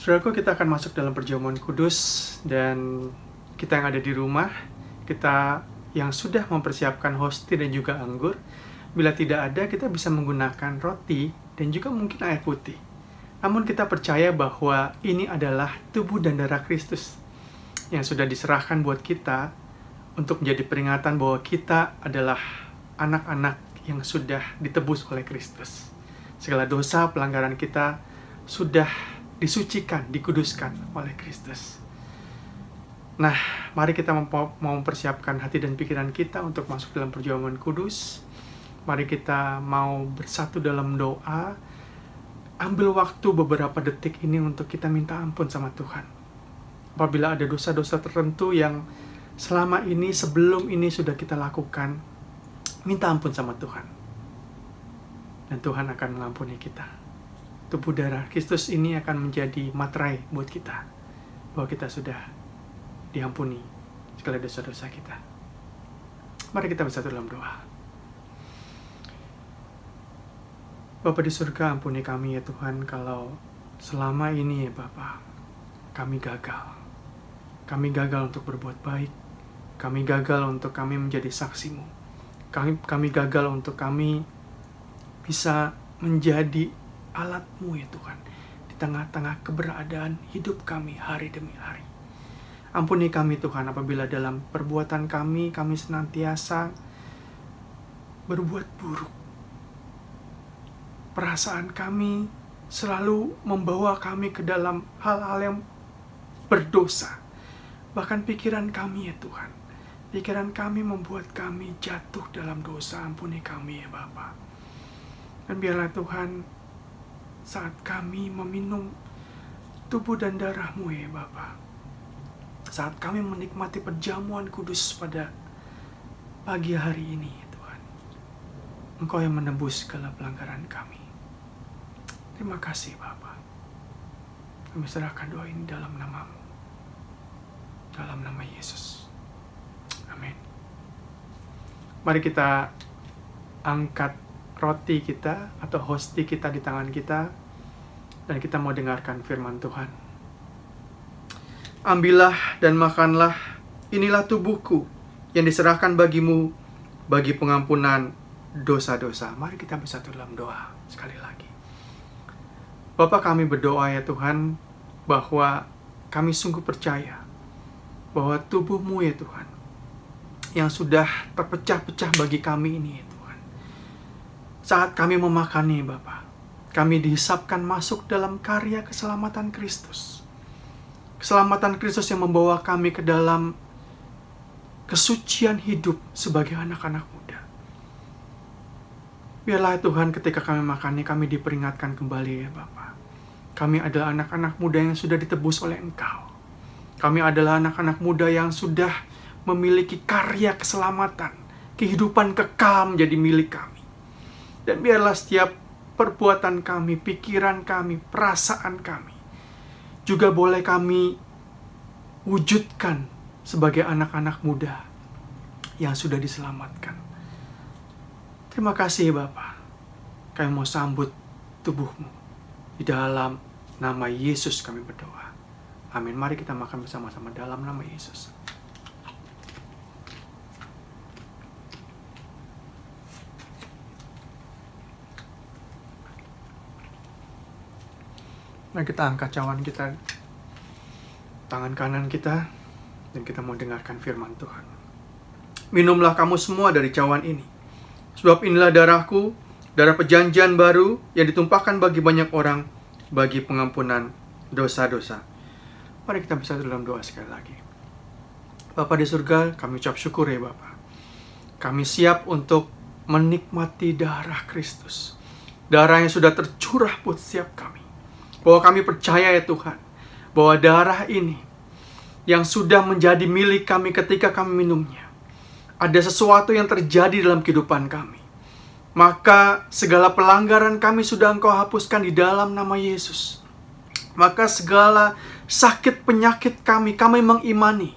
Saudaraku, kita akan masuk dalam perjamuan kudus, dan kita yang ada di rumah, kita yang sudah mempersiapkan hosti dan juga anggur, bila tidak ada, kita bisa menggunakan roti dan juga mungkin air putih. Namun kita percaya bahwa ini adalah tubuh dan darah Kristus yang sudah diserahkan buat kita untuk menjadi peringatan bahwa kita adalah anak-anak yang sudah ditebus oleh Kristus. Segala dosa, pelanggaran kita sudah disucikan, dikuduskan oleh Kristus. Nah, mari kita mau mempersiapkan hati dan pikiran kita untuk masuk dalam perjamuan kudus. Mari kita mau bersatu dalam doa. Ambil waktu beberapa detik ini untuk kita minta ampun sama Tuhan. Apabila ada dosa-dosa tertentu yang selama ini, sebelum ini sudah kita lakukan, minta ampun sama Tuhan. Dan Tuhan akan mengampuni kita. Tubuh darah Kristus ini akan menjadi materai buat kita, bahwa kita sudah diampuni segala dosa-dosa kita. Mari kita bersatu dalam doa. Bapa di surga, ampuni kami ya Tuhan, kalau selama ini ya Bapa, kami gagal. Kami gagal untuk berbuat baik. Kami gagal untuk kami menjadi saksimu. Kami gagal untuk kami bisa menjadi alat-Mu ya Tuhan, di tengah-tengah keberadaan hidup kami hari demi hari. Ampuni kami Tuhan apabila dalam perbuatan kami senantiasa berbuat buruk. Perasaan kami selalu membawa kami ke dalam hal-hal yang berdosa. Bahkan pikiran kami ya Tuhan, pikiran kami membuat kami jatuh dalam dosa. Ampuni kami ya Bapa. Dan biarlah Tuhan, saat kami meminum tubuh dan darah-Mu ya Bapa, saat kami menikmati perjamuan kudus pada pagi hari ini ya Tuhan, Engkau yang menebus segala pelanggaran kami. Terima kasih Bapa. Kami serahkan doa ini dalam nama-Mu, dalam nama Yesus. Amin. Mari kita angkat roti kita atau hosti kita di tangan kita, dan kita mau dengarkan firman Tuhan. Ambillah dan makanlah, inilah tubuhku yang diserahkan bagimu bagi pengampunan dosa-dosa. Mari kita bersatu dalam doa sekali lagi. Bapa, kami berdoa ya Tuhan, bahwa kami sungguh percaya bahwa tubuh-Mu ya Tuhan, yang sudah terpecah-pecah bagi kami ini ya Tuhan, saat kami memakannya Bapa, kami dihisapkan masuk dalam karya keselamatan Kristus. Keselamatan Kristus yang membawa kami ke dalam kesucian hidup sebagai anak-anak muda. Biarlah Tuhan, ketika kami makannya, kami diperingatkan kembali ya Bapa. Kami adalah anak-anak muda yang sudah ditebus oleh Engkau. Kami adalah anak-anak muda yang sudah memiliki karya keselamatan, kehidupan kekal menjadi milik kami. Dan biarlah setiap perbuatan kami, pikiran kami, perasaan kami juga boleh kami wujudkan sebagai anak-anak muda yang sudah diselamatkan. Terima kasih Bapa. Kami mau sambut tubuh-Mu. Di dalam nama Yesus kami berdoa. Amin. Mari kita makan bersama-sama dalam nama Yesus. Nah, kita angkat cawan kita, tangan kanan kita, dan kita mau dengarkan firman Tuhan. Minumlah kamu semua dari cawan ini, sebab inilah darahku, darah perjanjian baru yang ditumpahkan bagi banyak orang, bagi pengampunan dosa-dosa. Mari kita bersatu dalam doa sekali lagi. Bapa di surga, kami ucap syukur ya Bapa. Kami siap untuk menikmati darah Kristus, darah yang sudah tercurah buat setiap kami. Bahwa kami percaya ya Tuhan, bahwa darah ini yang sudah menjadi milik kami ketika kami minumnya, ada sesuatu yang terjadi dalam kehidupan kami. Maka segala pelanggaran kami sudah Engkau hapuskan di dalam nama Yesus. Maka segala sakit penyakit kami mengimani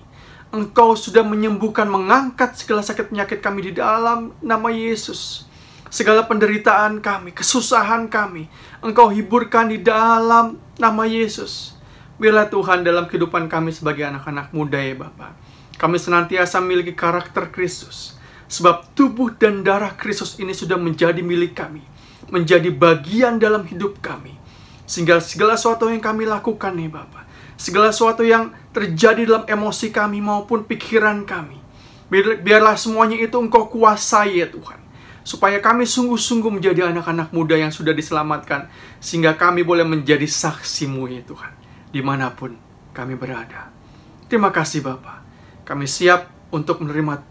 Engkau sudah menyembuhkan, mengangkat segala sakit penyakit kami di dalam nama Yesus. Segala penderitaan kami, kesusahan kami, Engkau hiburkan di dalam nama Yesus. Biarlah Tuhan dalam kehidupan kami sebagai anak-anak muda ya Bapa, kami senantiasa memiliki karakter Kristus. Sebab tubuh dan darah Kristus ini sudah menjadi milik kami, menjadi bagian dalam hidup kami. Sehingga segala sesuatu yang kami lakukan nih Bapa, segala sesuatu yang terjadi dalam emosi kami maupun pikiran kami, biarlah semuanya itu Engkau kuasai ya Tuhan. Supaya kami sungguh-sungguh menjadi anak-anak muda yang sudah diselamatkan, sehingga kami boleh menjadi saksi-Mu ya Tuhan, dimanapun kami berada. Terima kasih Bapa, kami siap untuk menerima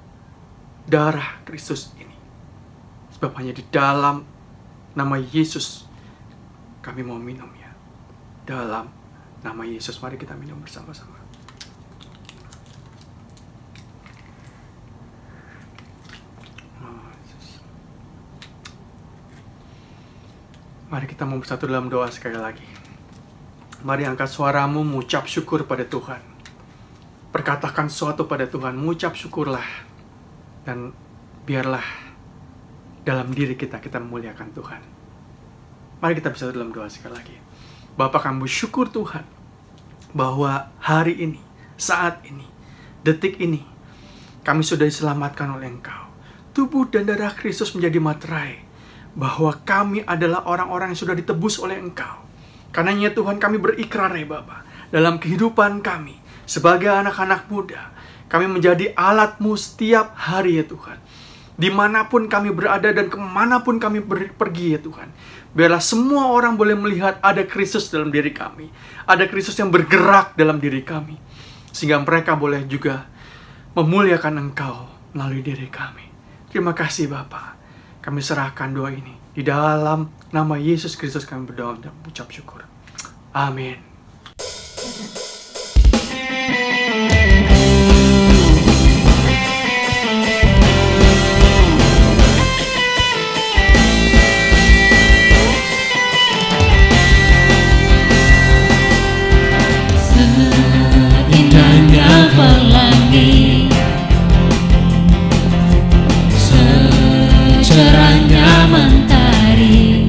darah Kristus ini. Sebab hanya di dalam nama Yesus kami mau minum ya. Dalam nama Yesus, mari kita minum bersama-sama. Mari kita mau bersatu dalam doa sekali lagi. Mari angkat suaramu, mengucap syukur pada Tuhan. Perkatakan sesuatu pada Tuhan, mengucap syukurlah. Dan biarlah dalam diri kita memuliakan Tuhan. Mari kita bersatu dalam doa sekali lagi. Bapa, kami bersyukur Tuhan, bahwa hari ini, saat ini, detik ini, kami sudah diselamatkan oleh Engkau. Tubuh dan darah Kristus menjadi materai bahwa kami adalah orang-orang yang sudah ditebus oleh Engkau. Karenanya Tuhan, kami berikrar ya Bapa, dalam kehidupan kami sebagai anak-anak muda, kami menjadi alat-Mu setiap hari ya Tuhan. Dimanapun kami berada dan kemanapun kami pergi ya Tuhan, biarlah semua orang boleh melihat ada Kristus dalam diri kami, ada Kristus yang bergerak dalam diri kami, sehingga mereka boleh juga memuliakan Engkau melalui diri kami. Terima kasih Bapa. Kami serahkan doa ini di dalam nama Yesus Kristus, kami berdoa dan mengucap syukur. Amin. Seindahnya pelangi, secerahnya mentari,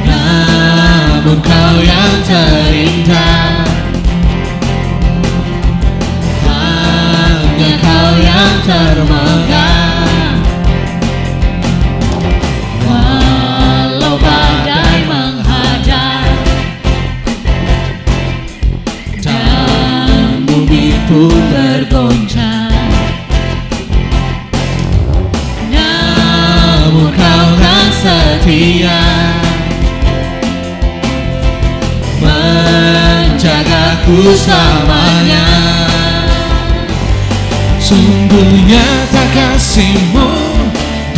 namun Kau yang terindah, hanya Kau yang termegah. Walau badai menghadap dan bumi pun bergoncang, namun Kau kan setia, menjagaku selamanya. Sungguh nyata kasih-Mu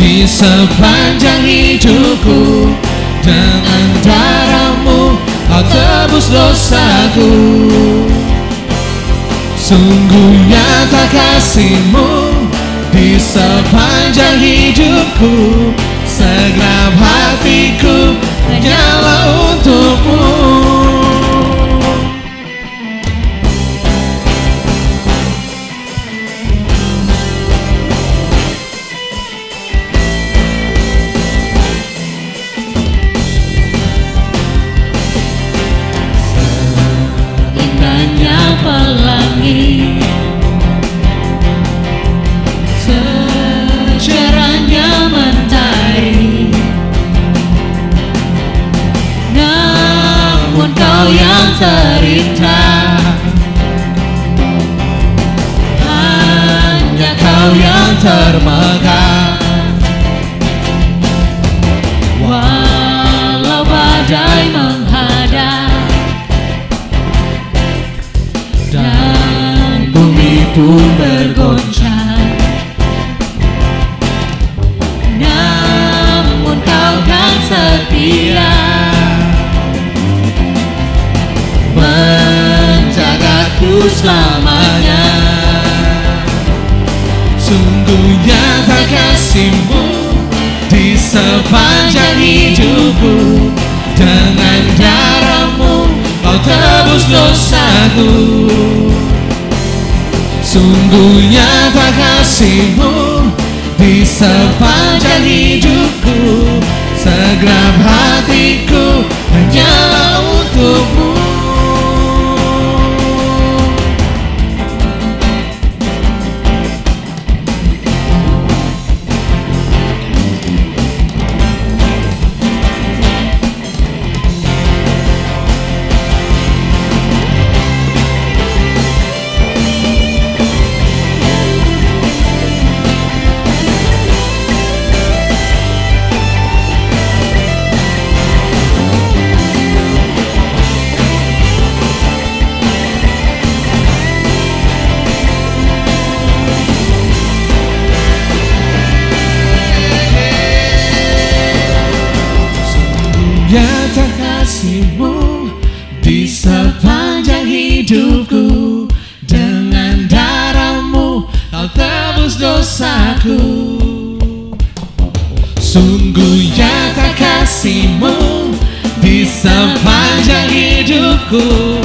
di sepanjang hidupku, dengan darah-Mu Kau tebus dosaku. Sungguh nyata kasih-Mu di sepanjang hidupku, segenap hatiku hanyalah untuk-Mu. Seindahnya pelangi, secerahnya mentari, namun Kau yang terindah, hanya Kau yang termegah. Walau badai menghadap dan bumi pun bergoncang, namun Kau kan setia, menjagaku selamanya. Sungguh nyata kasih-Mu di sepanjang hidupku, dengan darah-Mu Kau tebus dosaku. Sungguh nyata kasih-Mu di sepanjang hidupku, segenap hatiku hanyalah untuk dosaku. Sungguh nyata kasih-Mu di sepanjang hidupku.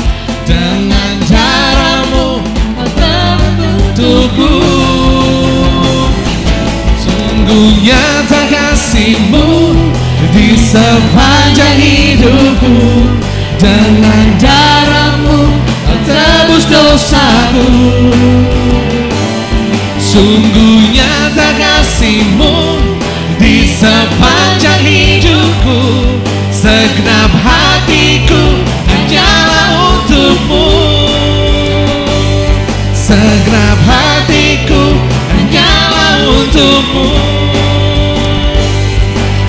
Dengan darah-Mu untukku. Sungguh nyata kasih-Mu di sepanjang hidupku. Dengan darah-Mu tebus dosaku. Sungguh nyata kasih-Mu di sepanjang hidupku. Segenap hatiku hanyalah untuk-Mu. Segenap hatiku hanyalah untuk-Mu.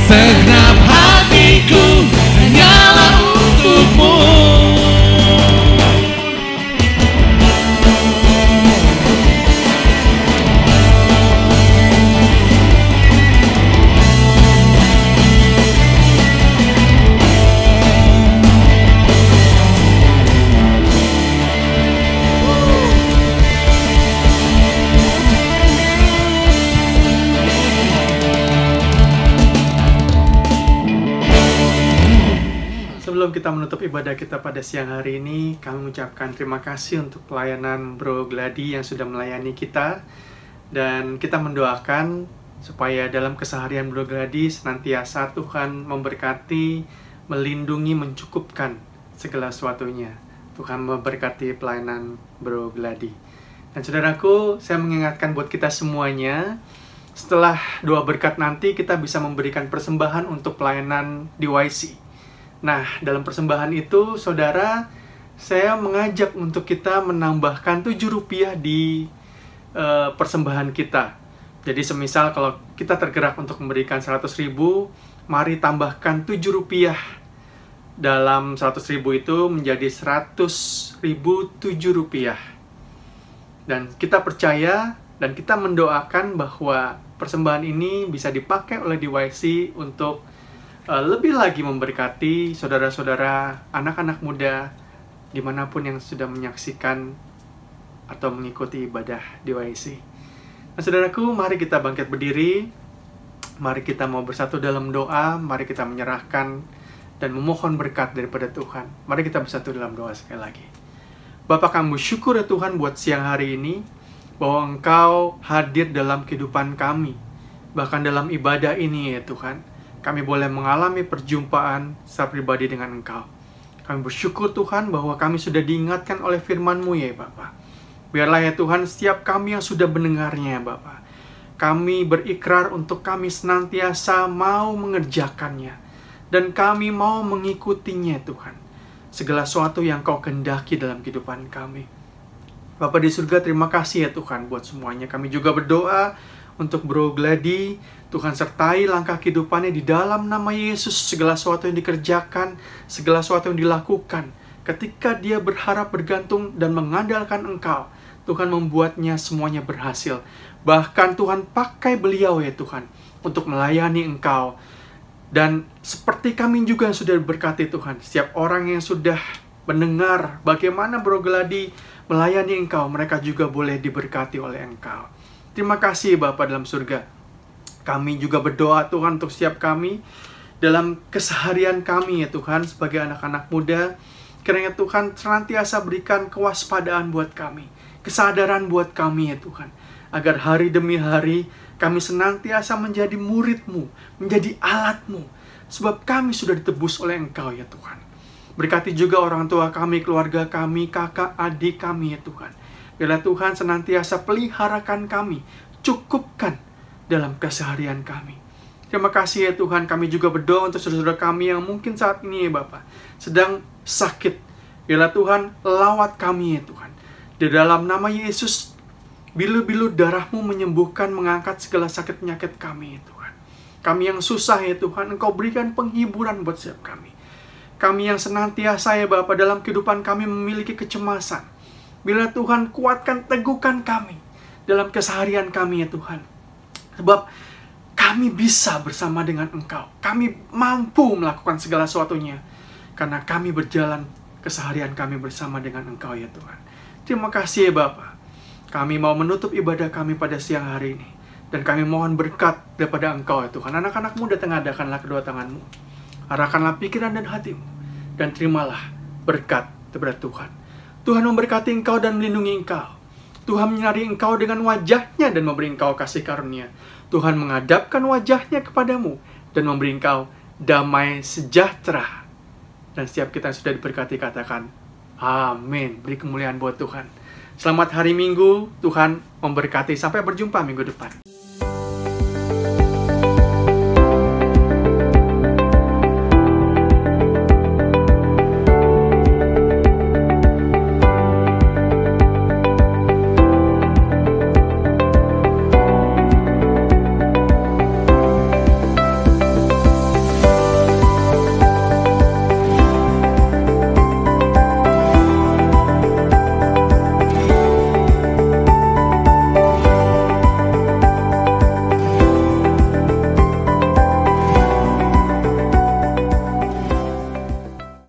Segenap hatiku hanyalah untuk-Mu. Sebelum kita menutup ibadah kita pada siang hari ini, kami mengucapkan terima kasih untuk pelayanan Bro Gladi yang sudah melayani kita. Dan kita mendoakan supaya dalam keseharian Bro Gladi senantiasa Tuhan memberkati, melindungi, mencukupkan segala sesuatunya. Tuhan memberkati pelayanan Bro Gladi. Dan saudaraku, saya mengingatkan buat kita semuanya, setelah doa berkat nanti kita bisa memberikan persembahan untuk pelayanan di YC. Nah, dalam persembahan itu, saudara, saya mengajak untuk kita menambahkan Rp7 di persembahan kita. Jadi, semisal kalau kita tergerak untuk memberikan 100.000, mari tambahkan Rp7 dalam 100.000 itu menjadi Rp100.007. Dan kita percaya dan kita mendoakan bahwa persembahan ini bisa dipakai oleh DYC untuk lebih lagi memberkati saudara-saudara, anak-anak muda, dimanapun yang sudah menyaksikan atau mengikuti ibadah di YC. Nah, saudaraku, mari kita bangkit berdiri, mari kita mau bersatu dalam doa, mari kita menyerahkan dan memohon berkat daripada Tuhan. Mari kita bersatu dalam doa sekali lagi. Bapa, kami bersyukur ya Tuhan buat siang hari ini, bahwa Engkau hadir dalam kehidupan kami, bahkan dalam ibadah ini ya Tuhan. Kami boleh mengalami perjumpaan secara pribadi dengan Engkau. Kami bersyukur Tuhan bahwa kami sudah diingatkan oleh firman-Mu ya Bapa. Biarlah ya Tuhan setiap kami yang sudah mendengarnya ya Bapa, kami berikrar untuk kami senantiasa mau mengerjakannya. Dan kami mau mengikutinya Tuhan. Segala sesuatu yang Kau kehendaki dalam kehidupan kami. Bapa di surga, terima kasih ya Tuhan buat semuanya. Kami juga berdoa untuk Bro Gladi, Tuhan sertai langkah kehidupannya di dalam nama Yesus. Segala sesuatu yang dikerjakan, segala sesuatu yang dilakukan, ketika dia berharap, bergantung, dan mengandalkan Engkau, Tuhan membuatnya semuanya berhasil. Bahkan Tuhan pakai beliau ya Tuhan, untuk melayani Engkau. Dan seperti kami juga yang sudah diberkati Tuhan, setiap orang yang sudah mendengar bagaimana Bro Gladi melayani Engkau, mereka juga boleh diberkati oleh Engkau. Terima kasih Bapa dalam surga. Kami juga berdoa Tuhan untuk setiap kami dalam keseharian kami ya Tuhan sebagai anak-anak muda. Kiranya Tuhan senantiasa berikan kewaspadaan buat kami, kesadaran buat kami ya Tuhan, agar hari demi hari kami senantiasa menjadi murid-Mu, menjadi alat-Mu, sebab kami sudah ditebus oleh Engkau ya Tuhan. Berkati juga orang tua kami, keluarga kami, kakak, adik kami ya Tuhan. Biarlah Tuhan senantiasa peliharakan kami, cukupkan dalam keseharian kami. Terima kasih ya Tuhan, kami juga berdoa untuk saudara-saudara kami yang mungkin saat ini ya Bapa sedang sakit. Biarlah Tuhan lawat kami ya Tuhan. Di dalam nama Yesus, bilu-bilu darah-Mu menyembuhkan, mengangkat segala sakit penyakit kami ya Tuhan. Kami yang susah ya Tuhan, Engkau berikan penghiburan buat setiap kami. Kami yang senantiasa ya Bapa dalam kehidupan kami memiliki kecemasan. Bila Tuhan kuatkan, teguhkan kami dalam keseharian kami ya Tuhan. Sebab kami bisa bersama dengan Engkau. Kami mampu melakukan segala sesuatunya. Karena kami berjalan keseharian kami bersama dengan Engkau ya Tuhan. Terima kasih ya Bapa. Kami mau menutup ibadah kami pada siang hari ini. Dan kami mohon berkat daripada Engkau ya Tuhan. Anak-anak-Mu datang, adakanlah kedua tangan-Mu. Arahkanlah pikiran dan hati-Mu. Dan terimalah berkat daripada Tuhan. Tuhan memberkati Engkau dan melindungi Engkau. Tuhan menyinari Engkau dengan wajah-Nya dan memberi Engkau kasih karunia. Tuhan menghadapkan wajah-Nya kepadamu dan memberi Engkau damai sejahtera. Dan setiap kita yang sudah diberkati katakan, amin. Beri kemuliaan buat Tuhan. Selamat hari Minggu, Tuhan memberkati. Sampai berjumpa minggu depan.